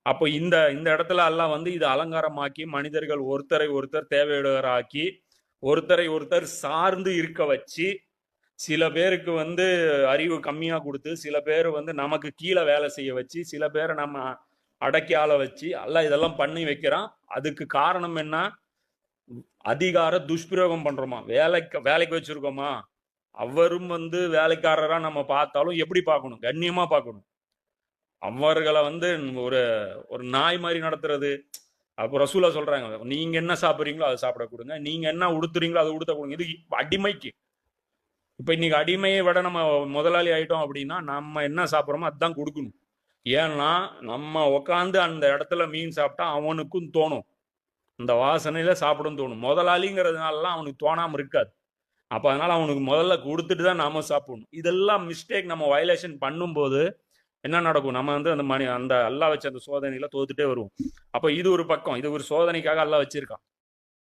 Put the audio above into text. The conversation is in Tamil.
அப்போ இந்த இந்த இடத்துல எல்லாம் வந்து இது அலங்காரமாக்கி மனிதர்கள் ஒருத்தரை ஒருத்தர் தேவையுடையவராக்கி ஒருத்தரை ஒருத்தர் சார்ந்து இருக்க வச்சு சில பேருக்கு வந்து அறிவு கம்மியா கொடுத்து சில பேர் வந்து நமக்கு கீழே வேலை செய்ய வச்சு சில பேரை நம்ம அடக்கி ஆள வச்சு எல்லாம் இதெல்லாம் பண்ணி வைக்கிறான். அதுக்கு காரணம் என்ன? அதிகார துஷ்பிரயோகம் பண்றோமா? வேலைக்கு வச்சிருக்கோமா? அவரும் வந்து வேலைக்காரரா நம்ம பார்த்தாலும் எப்படி பார்க்கணும்? கண்ணியமா பார்க்கணும். அவர்களை வந்து ஒரு ஒரு நாய் மாதிரி நடத்துறது. அப்போ ரசூலா சொல்றாங்க, நீங்க என்ன சாப்பிட்றீங்களோ அதை சாப்பிட கொடுங்க, நீங்க என்ன உடுத்துறீங்களோ அதை உடுத்த கொடுங்க. இது அடிமைக்கு. இப்ப இன்னைக்கு அடிமையை விட நம்ம முதலாளி ஆயிட்டோம் அப்படின்னா நம்ம என்ன சாப்பிட்றோமோ அதுதான் கொடுக்கணும். ஏன்னா நம்ம உக்காந்து அந்த இடத்துல மீன் சாப்பிட்டா அவனுக்கும் தோணும், இந்த வாசனையில சாப்பிடும் தோணும். முதலாளிங்கிறதுனாலலாம் அவனுக்கு தோணாம இருக்காது. அப்ப அதனால அவனுக்கு முதல்ல கொடுத்துட்டு தான் நாம சாப்பிடணும். இதெல்லாம் மிஸ்டேக் நம்ம வயலேஷன் பண்ணும்போது என்ன நடக்கும்? நம்ம வந்து அந்த அல்லாஹ் வச்ச அந்த சோதனையில தோத்துட்டே வருவோம். அப்ப இது ஒரு பக்கம், இது ஒரு சோதனைக்காக அல்லாஹ் வச்சிருக்கான்.